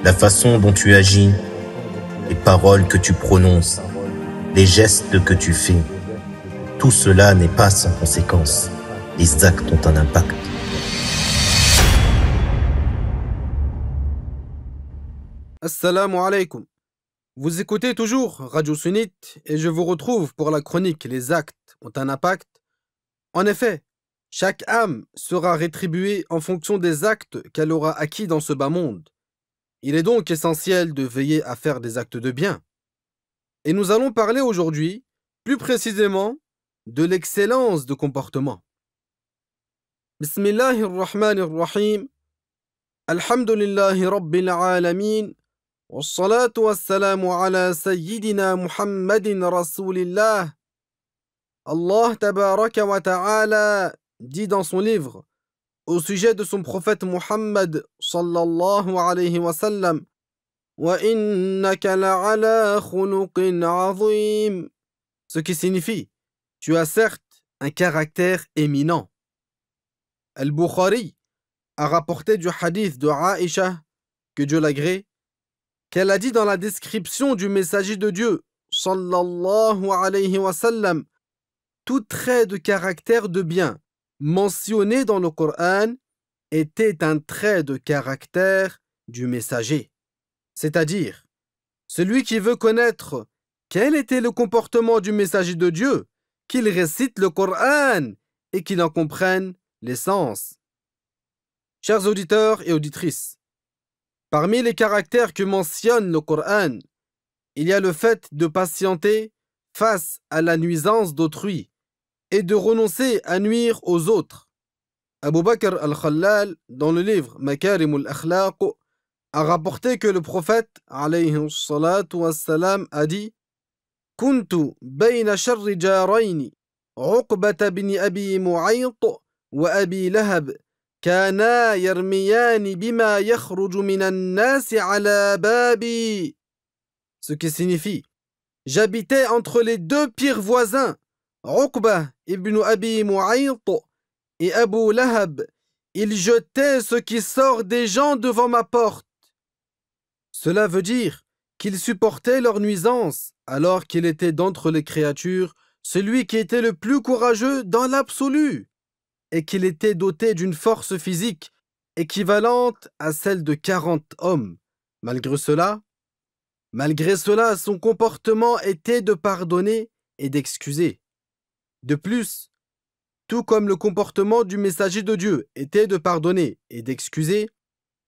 la façon dont tu agis, les paroles que tu prononces, les gestes que tu fais, tout cela n'est pas sans conséquence. Les actes ont un impact. Assalamu alaikum. Vous écoutez toujours Radio Sunnite et je vous retrouve pour la chronique Les actes ont un impact. En effet, chaque âme sera rétribuée en fonction des actes qu'elle aura acquis dans ce bas monde. Il est donc essentiel de veiller à faire des actes de bien. Et nous allons parler aujourd'hui, plus précisément, de l'excellence de comportement. Bismillahirrahmanirrahim. Alhamdulillahi rabbil alamin. والصلاة والسلام على سيدنا محمد رسول الله. Allah tabaraka wa ta'ala dit dans son livre au sujet de son prophète Muhammad sallallahu alayhi wa sallam: Wa innaka la'ala khuluqin azim. Ce qui signifie: tu as certes un caractère éminent. Al-Bukhari a rapporté du hadith de Aïcha, que Dieu l'agrée, qu'elle a dit dans la description du messager de Dieu sallallahu alayhi wa sallam: tout trait de caractère de bien mentionné dans le Coran était un trait de caractère du messager. C'est-à-dire, celui qui veut connaître quel était le comportement du messager de Dieu, qu'il récite le Coran et qu'il en comprenne les sens. Chers auditeurs et auditrices, parmi les caractères que mentionne le Coran, il y a le fait de patienter face à la nuisance d'autrui et de renoncer à nuire aux autres. Abu Bakr al-Khallal, dans le livre Makarim al-Akhlaq, a rapporté que le prophète alayhi salatu wassalam a dit: Kuntu bayna sharri jarayni, Uqbata bin Abi Mu'ayt wa Abi Lahab, kana yarmiyani bima yakhruju minan nasi ala babi. Ce qui signifie: j'habitais entre les deux pires voisins, Uqba ibn Abi Mu'ayt et Abu Lahab. Ils jetaient ce qui sort des gens devant ma porte. Cela veut dire qu'ils supportaient leur nuisance, alors qu'il était d'entre les créatures celui qui était le plus courageux dans l'absolu, et qu'il était doté d'une force physique équivalente à celle de 40 hommes. Malgré cela, son comportement était de pardonner et d'excuser. De plus, tout comme le comportement du messager de Dieu était de pardonner et d'excuser,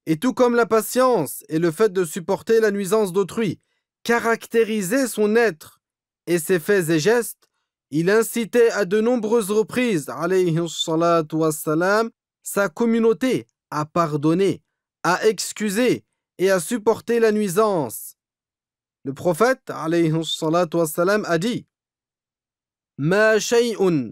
et tout comme la patience et le fait de supporter la nuisance d'autrui caractérisaient son être et ses faits et gestes, il incitait à de nombreuses reprises, alayhi salatu wassalam, sa communauté à pardonner, à excuser et à supporter la nuisance. Le prophète, alayhi salatu wassalam, a dit: Ma shay'un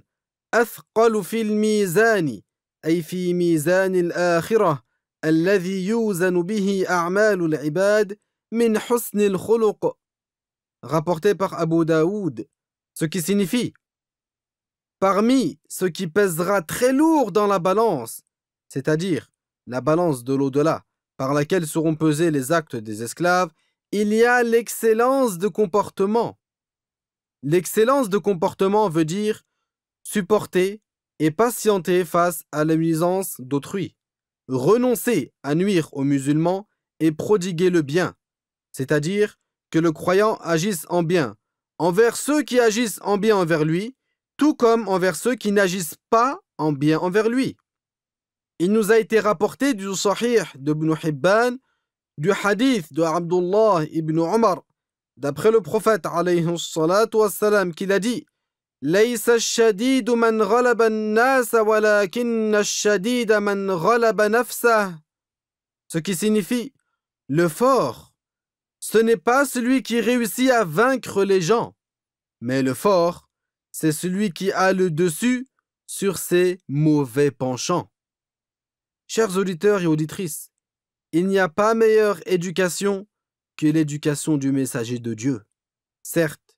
athqalu fil mizani, ay fi mizani al-akhirah, alladhi yuzanu bihi a'malu al-ibad, min husn al-khuluq. Rapporté par Abu Daoud, ce qui signifie: parmi ce qui pèsera très lourd dans la balance, c'est-à-dire la balance de l'au-delà, par laquelle seront pesés les actes des esclaves, il y a l'excellence de comportement. L'excellence de comportement veut dire supporter et patienter face à la nuisance d'autrui, renoncer à nuire aux musulmans et prodiguer le bien, c'est-à-dire que le croyant agisse en bien envers ceux qui agissent en bien envers lui, tout comme envers ceux qui n'agissent pas en bien envers lui. Il nous a été rapporté du Sahih d'Ibn Hibban, du hadith de Abdullah ibn Omar, d'après le prophète alayhi salatu wassalam, qu'il a dit: Laysa ash-shadidu man ghalaba an-nasa walakinna ash-shadida man ghalaba nafsah. Ce qui signifie: le fort, ce n'est pas celui qui réussit à vaincre les gens, mais le fort, c'est celui qui a le dessus sur ses mauvais penchants. Chers auditeurs et auditrices, il n'y a pas meilleure éducation que l'éducation du messager de Dieu. Certes,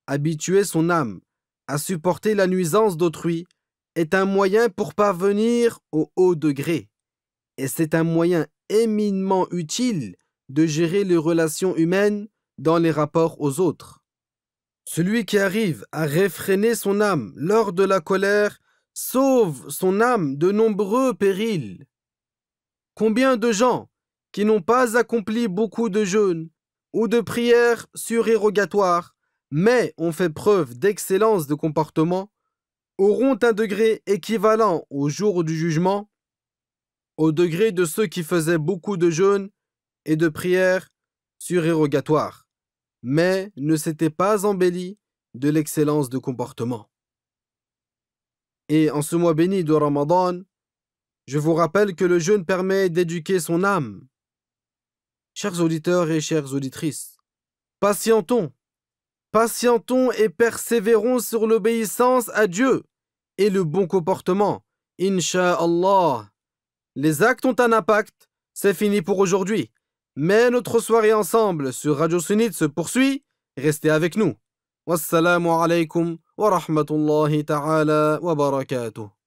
habituer son âme à supporter la nuisance d'autrui est un moyen pour parvenir au haut degré, et c'est un moyen éminemment utile de gérer les relations humaines dans les rapports aux autres. Celui qui arrive à réfréner son âme lors de la colère sauve son âme de nombreux périls. Combien de gens qui n'ont pas accompli beaucoup de jeûnes ou de prières surérogatoires, mais ont fait preuve d'excellence de comportement, auront un degré équivalent au jour du jugement, au degré de ceux qui faisaient beaucoup de jeûnes et de prières surérogatoires, mais ne s'étaient pas embellis de l'excellence de comportement. Et en ce mois béni de Ramadan, je vous rappelle que le jeûne permet d'éduquer son âme. Chers auditeurs et chères auditrices, patientons et persévérons sur l'obéissance à Dieu et le bon comportement. Inch'Allah. Les actes ont un impact, c'est fini pour aujourd'hui. Mais notre soirée ensemble sur Radio Sunnite se poursuit. Restez avec nous. Wassalamu alaikum wa rahmatullahi ta'ala wa barakatuh.